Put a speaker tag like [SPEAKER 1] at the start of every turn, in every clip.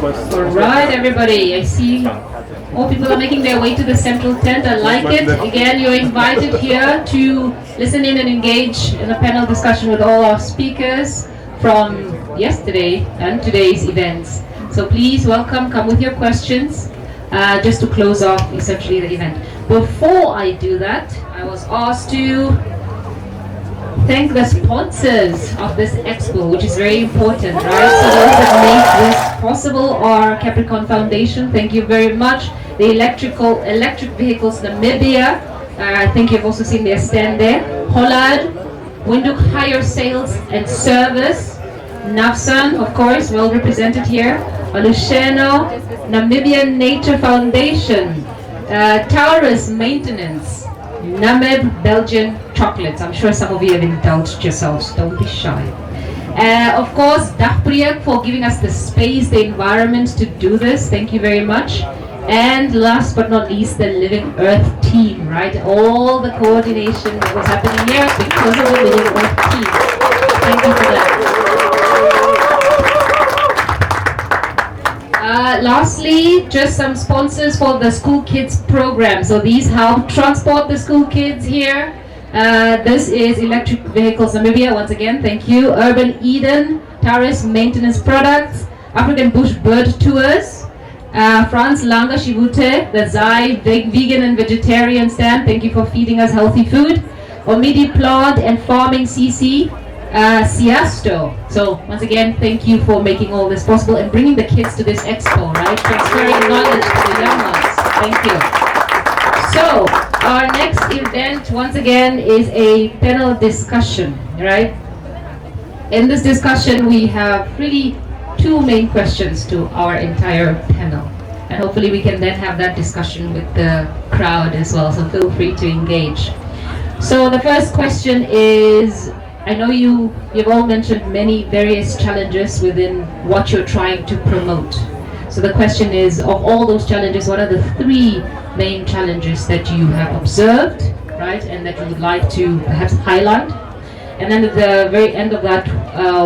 [SPEAKER 1] All right, everybody. I see more people are making their way to the central tent. I like it. Again, you're invited here to listen in and engage in a panel discussion with all our speakers from yesterday and today's events. So please welcome, come with your questions, just to close off essentially the event. Before I do that, I was asked to thank the sponsors of this expo, which is very important, right? So those that make this possible are Capricorn Foundation. Thank you very much. The Electric Vehicles Namibia. I think you've also seen their stand there. Hollard, Windhoek Hire Sales and Service. Nafsan, of course, well represented here. Alusheno, Namibian Nature Foundation. Taurus Maintenance. Namib Belgian Chocolates. I'm sure some of you have indulged yourselves. Don't be shy. Of course, Dagpreek for giving us the space, the environment to do this. Thank you very much. And last but not least, the Living Earth team, right? All the coordination that was happening here because of the Living Earth team. Thank you for that. Lastly, just some sponsors for the school kids program. So these help transport the school kids here. This is Electric Vehicles Namibia, once again, thank you. Urban Eden, Taurus Maintenance Products, African Bush Bird Tours, Franz Langa Shivute, the Zai Vegan and Vegetarian stand, thank you for feeding us healthy food. Omidi Plant and Farming CC, Siasto. So once again, thank you for making all this possible and bringing the kids to this expo, right? Transferring knowledge to the young ones. Thank you. So our next event, once again, is a panel discussion, right? In this discussion, we have really two main questions to our entire panel. And hopefully we can then have that discussion with the crowd as well, so feel free to engage. So the first question is, I know you've all mentioned many various challenges within what you're trying to promote. So the question is, of all those challenges, what are the three main challenges that you have observed, right, and that you would like to perhaps highlight? And then at the very end of that,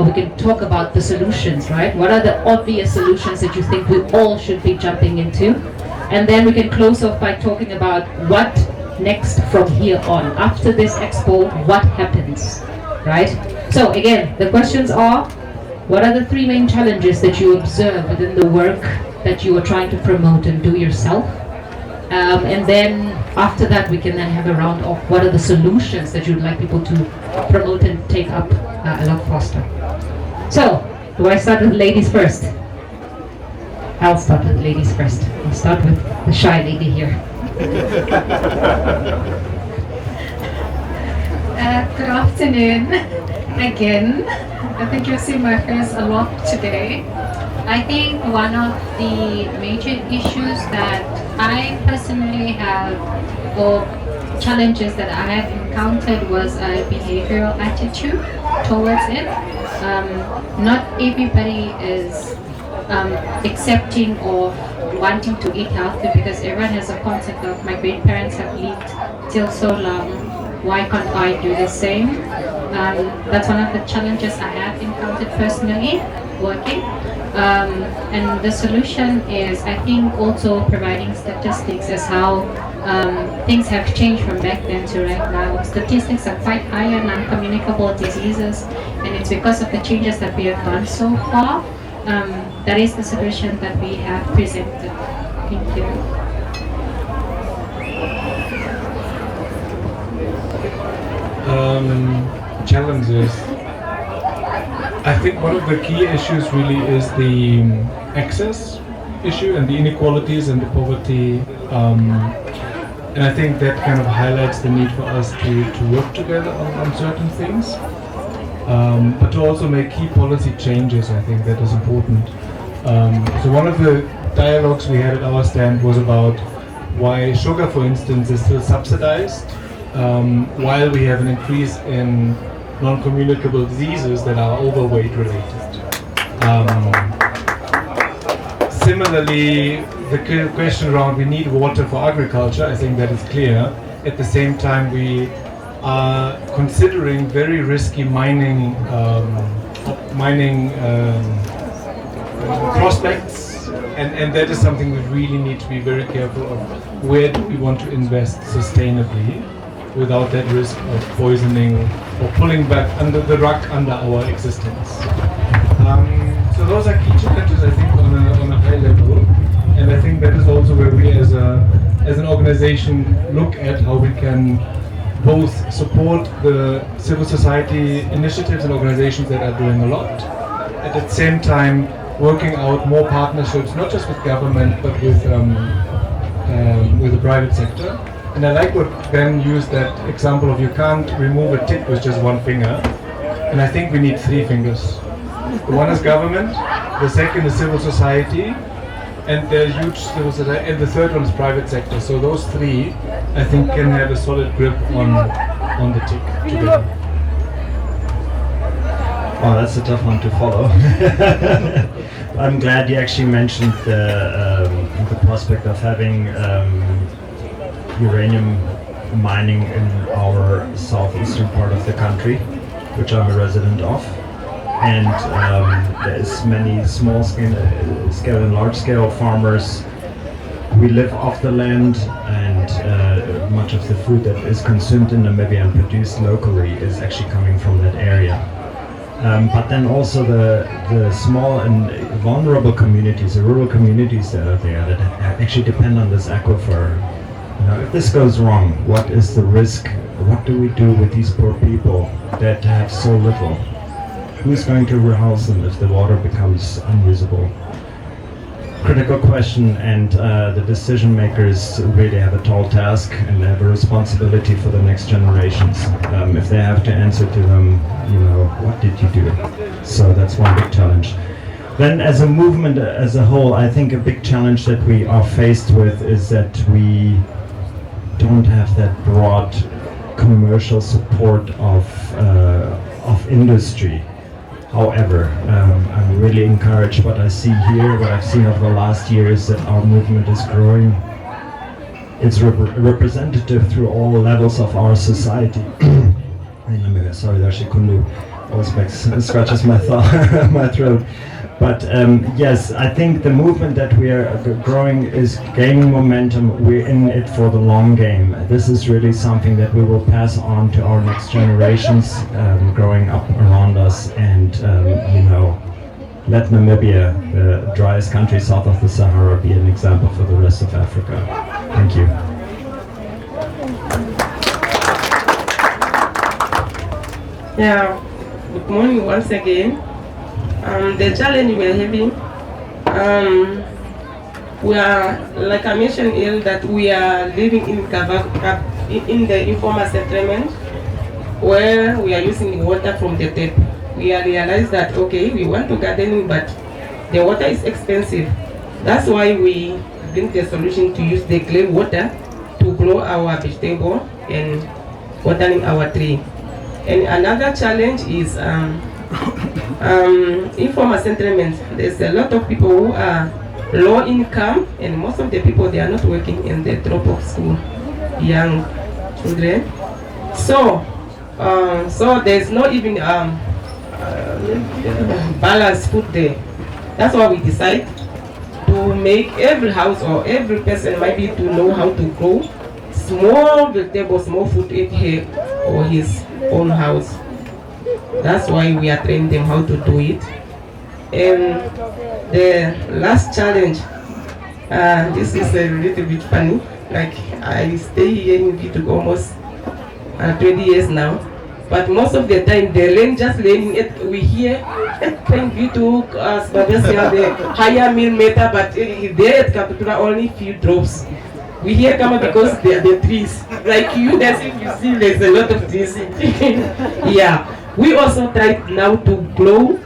[SPEAKER 1] we can talk about the solutions, right? What are the obvious solutions that you think we all should be jumping into? And then we can close off by talking about what next from here on. After this expo, what happens, right? So again, the questions are, what are the three main challenges that you observe within the work that you are trying to promote and do yourself? And then after that, we can then have a round of what are the solutions that you'd like people to promote and take up a lot faster. So, do I start with ladies first? I'll start with ladies first. I'll start with the shy lady here.
[SPEAKER 2] Good afternoon again. I think you'll see my face a lot today. I think one of the major issues that I personally have, or challenges that I have encountered, was a behavioral attitude towards it. Not everybody is accepting of wanting to eat healthy, because everyone has a concept of, my great parents have lived till so long, why can't I do the same? That's one of the challenges I have encountered personally working. And the solution is, I think, also providing statistics as how things have changed from back then to right now. Statistics are quite high on non-communicable diseases, and it's because of the changes that we have done so far. That is the solution that we have presented. Thank you.
[SPEAKER 3] Challenges. I think one of the key issues really is the access issue and the inequalities and the poverty. And I think that kind of highlights the need for us to work together on certain things. But to also make key policy changes, I think that is important. So one of the dialogues we had at our stand was about why sugar, for instance, is still subsidized, while we have an increase in non-communicable diseases that are overweight related. Similarly, the question around we need water for agriculture, I think that is clear. At the same time, we are considering very risky mining prospects, and that is something we really need to be very careful of. Where do we want to invest sustainably without that risk of poisoning or pulling back under the rug under our existence? So those are key challenges, I think, on a high level, and I think that is also where we as an organization look at how we can both support the civil society initiatives and organizations that are doing a lot, at the same time working out more partnerships, not just with government, but with the private sector. And I like what Ben used, that example of you can't remove a tick with just one finger, and I think we need 3 fingers. The one is government, the second is civil society, and the huge civil society, and the third one is private sector. So those 3, I think, can have a solid grip on the tick together.
[SPEAKER 4] Oh, that's a tough one to follow. I'm glad you actually mentioned the prospect of having uranium mining in our southeastern part of the country, which I'm a resident of. And there's many small scale and large scale farmers. We live off the land, and much of the food that is consumed in Namibia and produced locally is actually coming from that area. But then also the small and vulnerable communities, the rural communities that are there that actually depend on this aquifer. You know, if this goes wrong, what is the risk? What do we do with these poor people that have so little? Who's going to rehouse them if the water becomes unusable? Critical question, and the decision makers really have a tall task and they have a responsibility for the next generations. If they have to answer to them, you know, what did you do? So that's one big challenge. Then as a movement as a whole, I think a big challenge that we are faced with is that we don't have that broad commercial support of industry. However, I'm really encouraged what I see here, what I've seen over the last year is that our movement is growing. It's representative through all levels of our society. Sorry, there Kundu always scratches my throat. But yes, I think the movement that we are growing is gaining momentum. We're in it for the long game. This is really something that we will pass on to our next generations growing up around us, and you know, let Namibia, the driest country south of the Sahara, be an example for the rest of Africa. Thank you.
[SPEAKER 5] Yeah, good morning once again. The challenge we are having, we are, like I mentioned earlier, that we are living in the informal settlement where we are using water from the tap. We are realized that, okay, we want to garden, but the water is expensive. That's why we bring the solution to use the clay water to grow our vegetable and watering our tree. And another challenge is informal settlements. There's a lot of people who are low income, and most of the people, they are not working in the drop of school, young children. So there's not even balanced food there. That's why we decide to make every house or every person maybe to know how to grow small vegetables, small food at her or his own house. That's why we are training them how to do it. And the last challenge, this is a little bit funny. Like, I stay here in Vitu almost 20 years now, but most of the time they learn just learning it. We hear thank Vitu the higher millimeter, but there at Capitula only few drops. We hear Kama because they are the trees. Like you guys, if you see, there's a lot of trees. Yeah. We also try now to grow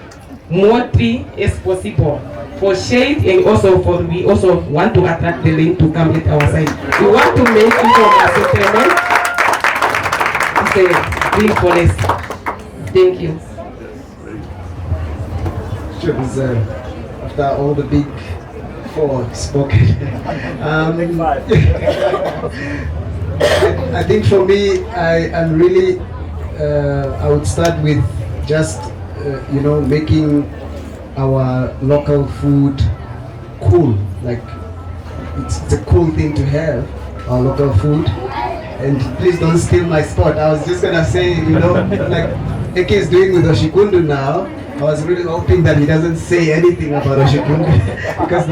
[SPEAKER 5] more tree as possible for shade, and also we also want to attract the rain to come at our side. We want to make it from a settlement. It's a green forest. Thank you.
[SPEAKER 6] Sure, after all the big four spoken. I think for me, I'm really. I would start with just, making our local food cool. Like it's a cool thing to have our local food. And please don't steal my spot. I was just gonna say, like Eke is doing with Oshikundu now. I was really hoping that he doesn't say anything about Oshikundu because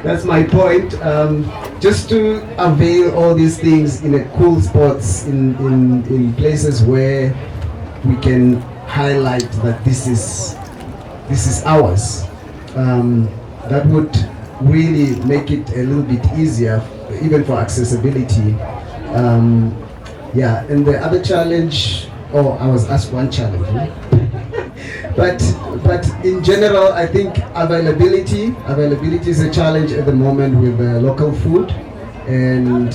[SPEAKER 6] that's my point. Just to avail all these things in a cool spots, in places where we can highlight that this is ours. That would really make it a little bit easier, even for accessibility. Yeah, and the other challenge, I was asked one challenge, but in general, I think availability is a challenge at the moment with local food, and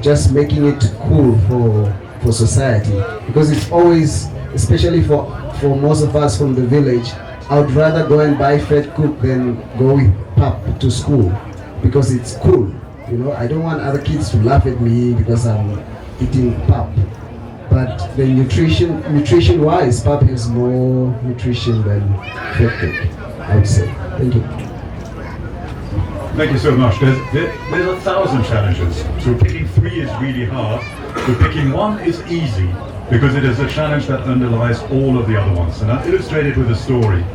[SPEAKER 6] just making it cool for society, because it's always, especially for most of us from the village, I would rather go and buy fed cook than go with pap to school, because it's cool. I don't want other kids to laugh at me because I'm eating pap. But the nutrition-wise, pap has more nutrition than fed cook, I would say. Thank you.
[SPEAKER 7] Thank you so much. There's 1,000 challenges. So picking 3 is really hard. So picking 1 is easy because it is a challenge that underlies all of the other ones. And I'll illustrate it with a story.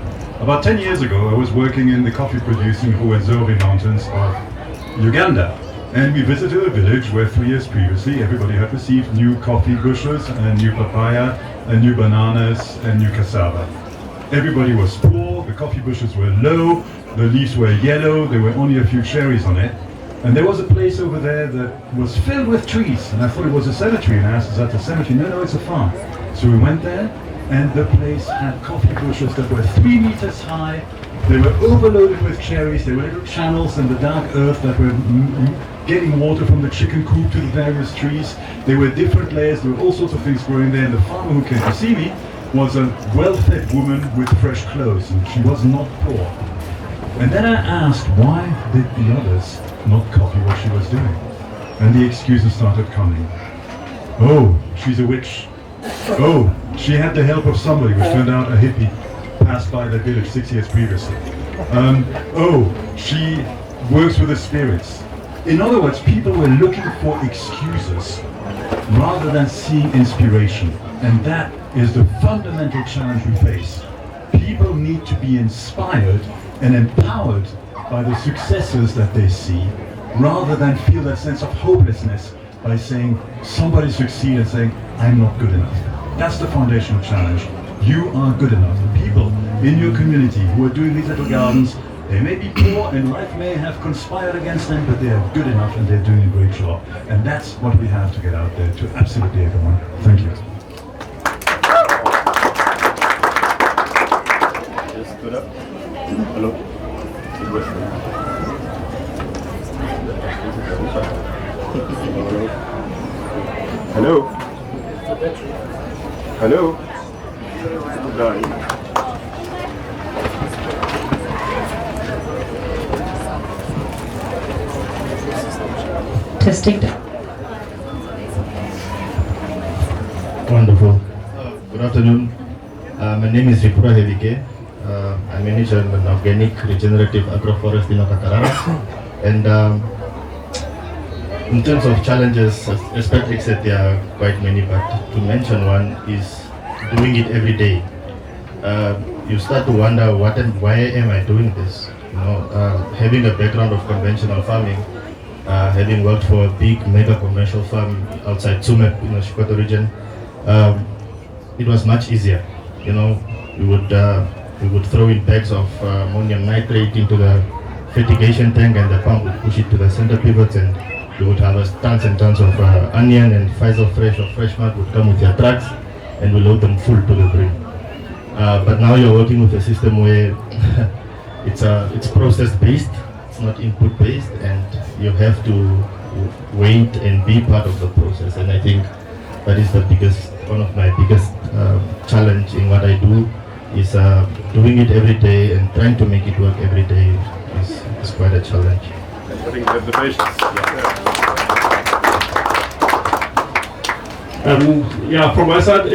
[SPEAKER 7] About 10 years ago, I was working in the coffee-producing Ruwenzori Mountains of Uganda. And we visited a village where 3 years previously everybody had received new coffee bushes and new papaya and new bananas and new cassava. Everybody was poor, the coffee bushes were low, the leaves were yellow, there were only a few cherries on it. And there was a place over there that was filled with trees. And I thought it was a cemetery, and I asked, is that a cemetery? No, it's a farm. So we went there, and the place had coffee bushes that were 3 meters high. They were overloaded with cherries. There were little channels in the dark earth that were getting water from the chicken coop to the various trees. There were different layers. There were all sorts of things growing there. And the farmer who came to see me was a well-fed woman with fresh clothes, and she was not poor. And then I asked, why did the others not copy what she was doing? And the excuses started coming. Oh, she's a witch. Oh, she had the help of somebody, which turned out a hippie passed by the village 6 years previously. Oh, she works with the spirits. In other words, people were looking for excuses rather than seeing inspiration. And that is the fundamental challenge we face. People need to be inspired and empowered by the successes that they see, rather than feel that sense of hopelessness by saying somebody succeeded and saying, I'm not good enough. That's the foundational challenge. You are good enough. The people in your community who are doing these little gardens, they may be poor and life may have conspired against them, but they are good enough and they're doing a great job. And that's what we have to get out there to absolutely everyone. Thank you.
[SPEAKER 8] Just stood up. Hello. Hello. Hello.
[SPEAKER 1] Testing.
[SPEAKER 9] Wonderful. Good afternoon. My name is Ripura Hevike. I manage an organic regenerative agroforestry in Okakarara. And in terms of challenges, as Patrick said, there are quite many, but to mention one is doing it every day. You start to wonder, why am I doing this? Having a background of conventional farming, having worked for a big mega commercial farm outside Tsumeb in the Shikoto region, it was much easier. We would throw in bags of ammonium nitrate into the fertigation tank, and the pump would push it to the center pivots, and you would harvest tons and tons of onion, and Pfizer Fresh or Fresh Mart would come with your trucks, and we load them full to the brim. But now you're working with a system where it's process based, it's not input based, and you have to wait and be part of the process. And I think that is one of my biggest challenge in what I do is doing it every day and trying to make it work every day is quite a challenge.
[SPEAKER 8] I think we have the patience.
[SPEAKER 10] Yeah, from my side,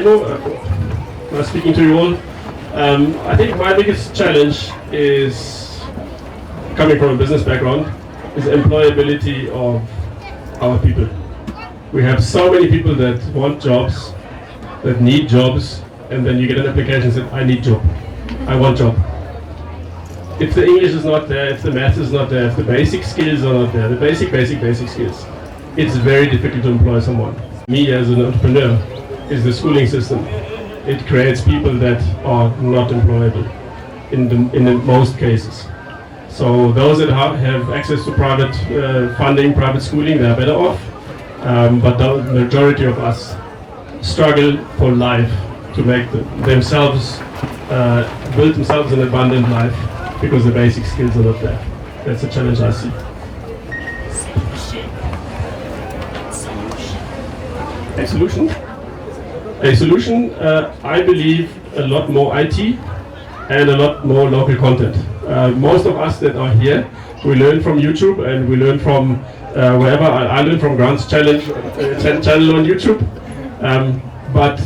[SPEAKER 10] speaking to you all, I think my biggest challenge is, coming from a business background, is employability of our people. We have so many people that want jobs, that need jobs, and then you get an application and say, I need job, I want job. If the English is not there, if the math is not there, if the basic skills are not there, the basic skills, it's very difficult to employ someone. Me as an entrepreneur is the schooling system. It creates people that are not employable in the most cases. So those that have access to private funding, private schooling, they're better off. But the majority of us struggle for life to make themselves, build themselves an abundant life because the basic skills are not there. That's a challenge I see. A solution? A solution, I believe, a lot more IT and a lot more local content. Most of us that are here, we learn from YouTube and we learn from wherever. I learn from Grant's channel on YouTube, but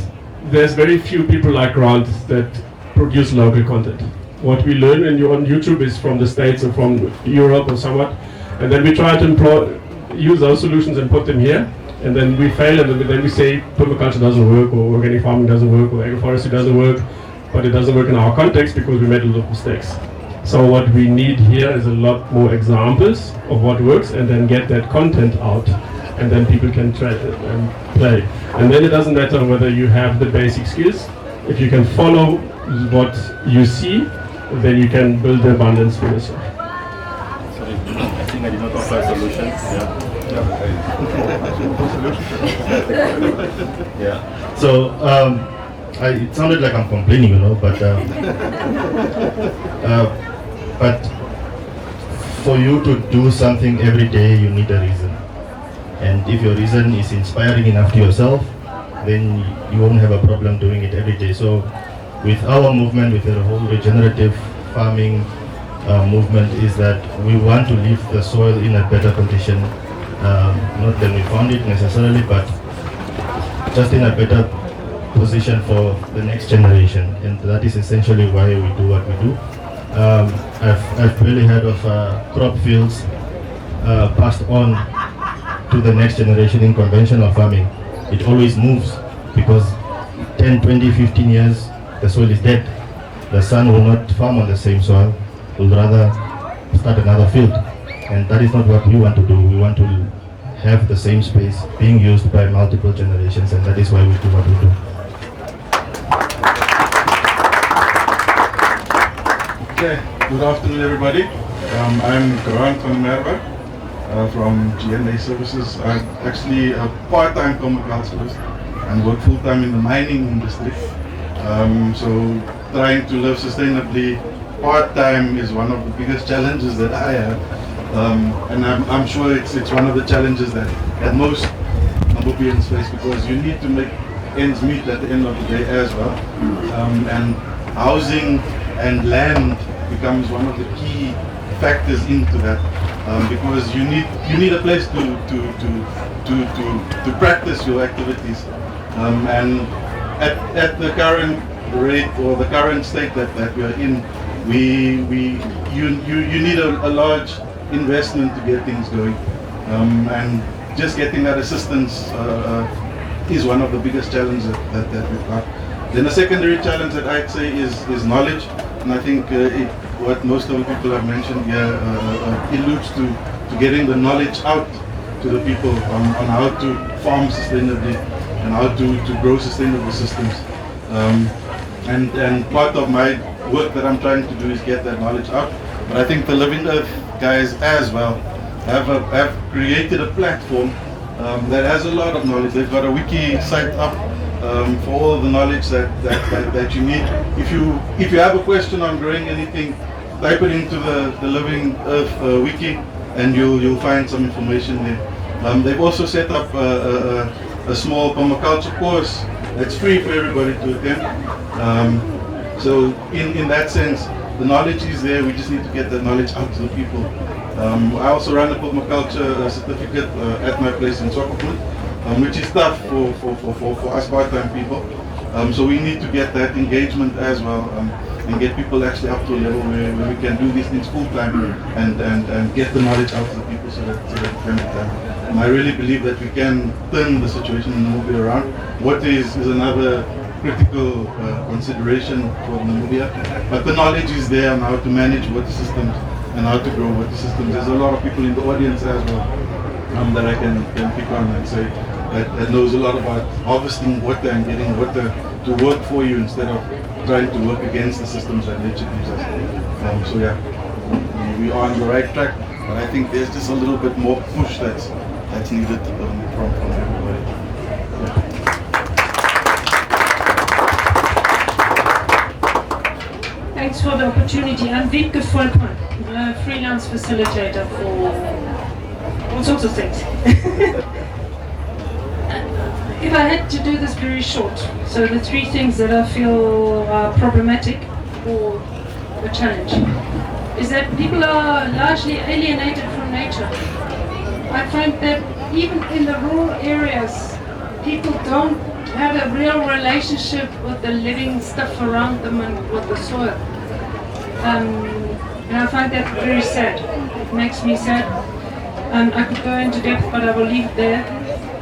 [SPEAKER 10] there's very few people like Grant that produce local content. What we learn on YouTube is from the States or from Europe or somewhat, and then we try to use those solutions and put them here. And then we fail, and then we say permaculture doesn't work, or organic farming doesn't work, or agroforestry doesn't work, but it doesn't work in our context because we made a lot of mistakes. So what we need here is a lot more examples of what works, and then get that content out, and then people can try and play. And then it doesn't matter whether you have the basic skills. If you can follow what you see, then you can build the abundance for yourself.
[SPEAKER 8] Sorry, I think I did not offer a solution.
[SPEAKER 9] Yeah. So it sounded like I'm complaining, but for you to do something every day, you need a reason. And if your reason is inspiring enough to yourself, then you won't have a problem doing it every day. So with our movement, with the whole regenerative farming movement, is that we want to leave the soil in a better condition. Not that we found it necessarily, but just in a better position for the next generation, and that is essentially why we do what we do. I've really heard of crop fields passed on to the next generation in conventional farming. It always moves because 10, 20, 15 years the soil is dead. The son will not farm on the same soil, will rather start another field. And that is not what we want to do. We want to have the same space being used by multiple generations, and that is why we do what we do.
[SPEAKER 11] Okay, good afternoon everybody. I'm Grant van Merwe from GNA Services. I'm actually a part-time permaculturist and work full-time in the mining industry. So trying to live sustainably part-time is one of the biggest challenges that I have. And I'm sure it's one of the challenges that most Namibians face, because you need to make ends meet at the end of the day as well. And housing and land becomes one of the key factors into that, because you need a place to practice your activities. And at the current rate or the current state that we are in, you need a large investment to get things going, and just getting that assistance is one of the biggest challenges that we've got. Then a secondary challenge that I'd say is knowledge, and I think what most of the people have mentioned here alludes to getting the knowledge out to the people on how to farm sustainably and how to grow sustainable systems. And part of my work that I'm trying to do is get that knowledge out. But I think the Living Earth guys as well have created a platform that has a lot of knowledge. They've got a wiki site up for all the knowledge that you need. If you have a question on growing anything, type it into the Living Earth wiki, and you'll find some information there. They've also set up a small permaculture course that's free for everybody to attend. So in that sense, the knowledge is there. We just need to get that knowledge out to the people. I also run a permaculture certificate at my place in Sokopmund, which is tough for us part-time people. So we need to get that engagement as well, and get people actually up to a level where we can do these things full time and get the knowledge out to the people so that it can be done. And I really believe that we can turn the situation in Namibia around. What is another critical consideration for Namibia, but the knowledge is there on how to manage water systems and how to grow water systems. There's a lot of people in the audience as well that I can pick on and say that knows a lot about harvesting water and getting water to work for you instead of trying to work against the systems that nature gives us. So yeah, we are on the right track, but I think there's just a little bit more push that's needed from everybody. Yeah.
[SPEAKER 12] Thanks for the opportunity. I'm Wiebke Volkmann, a freelance facilitator for all sorts of things. If I had to do this very short, so the three things that I feel are problematic or a challenge is that people are largely alienated from nature. I find that even in the rural areas, people don't have a real relationship with the living stuff around them and with the soil. And I find that very sad. It makes me sad. I could go into depth, but I will leave it there.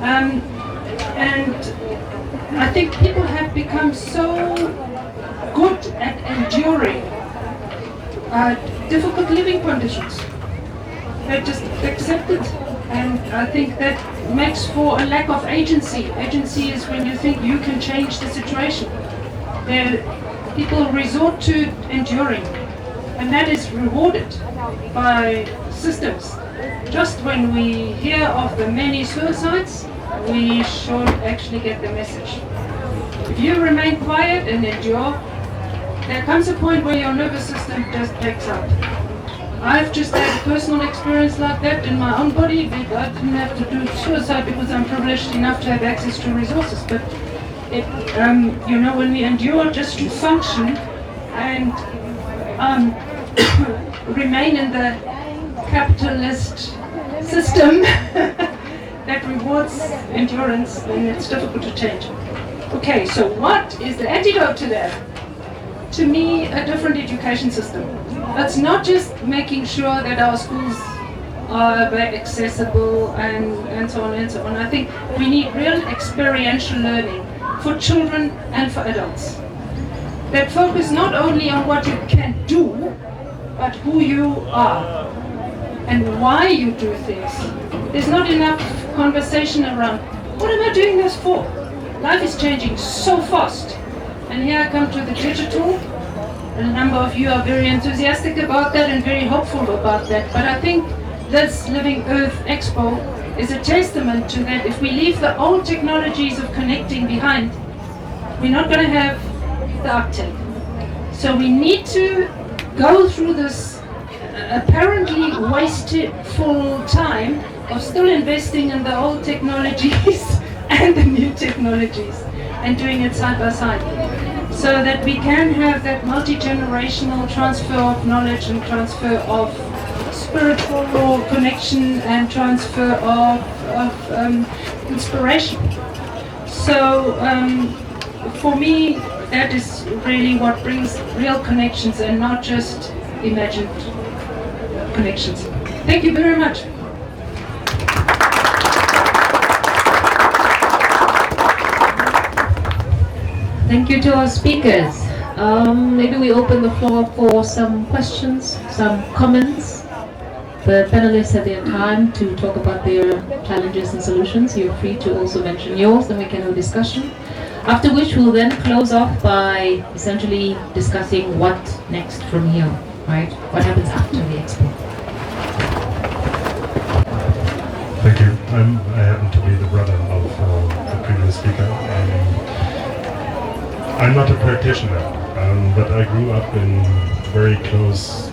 [SPEAKER 12] And I think people have become so good at enduring difficult living conditions. They just accept it, and I think that makes for a lack of agency. Agency is when you think you can change the situation. People resort to enduring, and that is rewarded by systems. Just when we hear of the many suicides, we should actually get the message. If you remain quiet and endure, there comes a point where your nervous system just backs up. I've just had a personal experience like that in my own body, but I didn't have to do suicide because I'm privileged enough to have access to resources. But when we endure just to function and remain in the capitalist system that rewards endurance, then it's difficult to change. Okay, so what is the antidote to that? To me, a different education system. That's not just making sure that our schools are very accessible and so on and so on. I think we need real experiential learning for children and for adults that focus not only on what you can do, but who you are and why you do things. There's not enough conversation around, what am I doing this for? Life is changing so fast. And here I come to the digital. A number of you are very enthusiastic about that and very hopeful about that. But I think this Living Earth Expo is a testament to that. If we leave the old technologies of connecting behind, we're not going to have the uptake. So we need to go through this apparently wasteful time of still investing in the old technologies and the new technologies and doing it side by side, so that we can have that multi-generational transfer of knowledge and transfer of spiritual connection and transfer of inspiration. So for me, that is really what brings real connections and not just imagined connections. Thank you very much.
[SPEAKER 1] Thank you to our speakers. Maybe we open the floor for some questions, some comments. The panelists have their time to talk about their challenges and solutions. You're free to also mention yours, and we can have a discussion. After which we'll then close off by essentially discussing what next from here, right? What happens after the expo.
[SPEAKER 13] Thank you. I happen to be the brother of the previous speaker. I'm not a practitioner, but I grew up in very close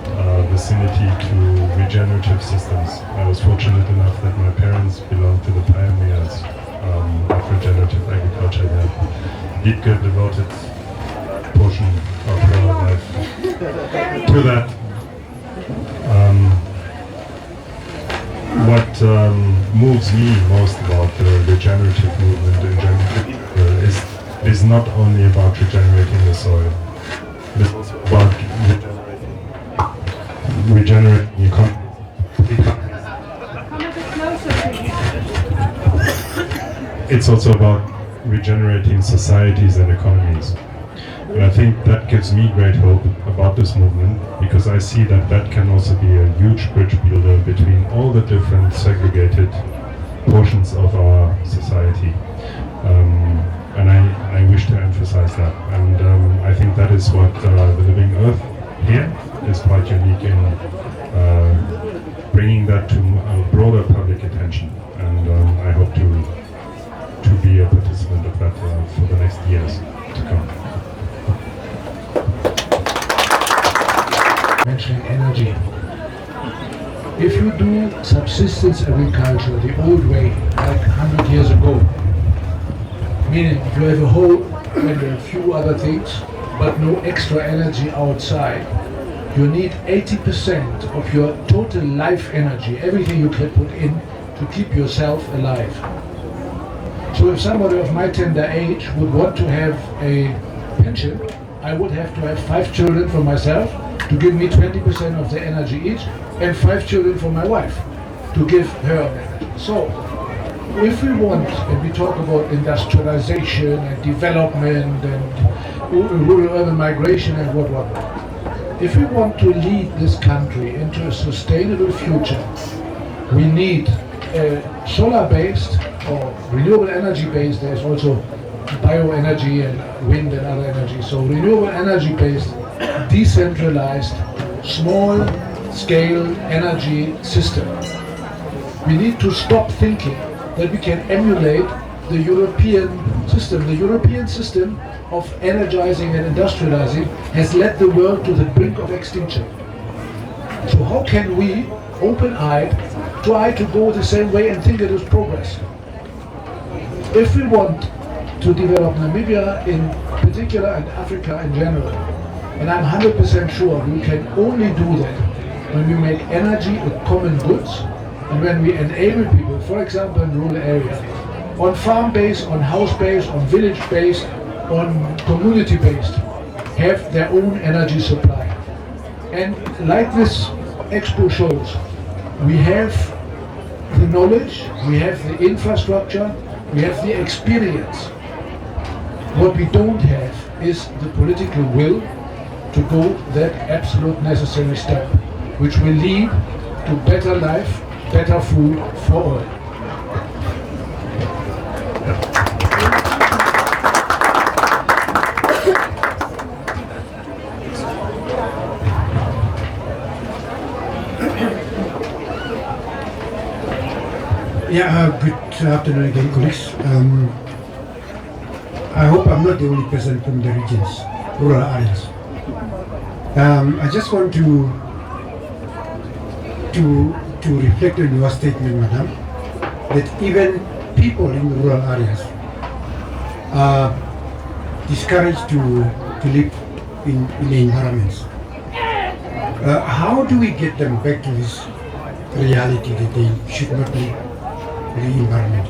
[SPEAKER 13] vicinity to regenerative systems. I was fortunate enough that my parents belonged to the pioneers of regenerative agriculture. Wiebke devoted a portion of her life to that. What moves me most about the regenerative movement in general is is not only about regenerating the soil. It is also about regenerating the economy. It's also about regenerating societies and economies. And I think that gives me great hope about this movement, because I see that that can also be a huge bridge builder between all the different segregated portions of our society. And I wish to emphasize that. And I think that is what the Living Earth here is quite unique in bringing that to a broader public attention. And I hope to be a participant of that for the next years to come.
[SPEAKER 14] Mentioning energy. If you do subsistence agriculture the old way, like 100 years ago, meaning you have a hole and a few other things, but no extra energy outside, you need 80% of your total life energy, everything you can put in to keep yourself alive. So if somebody of my tender age would want to have a pension, I would have to have 5 children for myself to give me 20% of the energy each, and 5 children for my wife to give her energy. So if we want, and we talk about industrialization and development and rural-urban migration and what, if we want to lead this country into a sustainable future, we need solar-based or renewable energy-based. There's also bioenergy and wind and other energy. So renewable energy-based, decentralized, small-scale energy system. We need to stop thinking that we can emulate the European system. The European system of energizing and industrializing has led the world to the brink of extinction. So how can we, open-eyed, try to go the same way and think it is progress? If we want to develop Namibia in particular and Africa in general, and I'm 100% sure we can only do that when we make energy a common goods, and when we enable people, for example in rural areas, on farm base, on house base, on village base, on community based, have their own energy supply. And like this expo shows, we have the knowledge, we have the infrastructure, we have the experience. What we don't have is the political will to go that absolute necessary step, which will lead to better life, better food for all.
[SPEAKER 15] Good afternoon again, colleagues. I hope I'm not the only person from the regions, rural areas. I just want to reflect on your statement, madam, that even people in the rural areas are discouraged to live in the environments. How do we get them back to this reality that they should not live in the environment?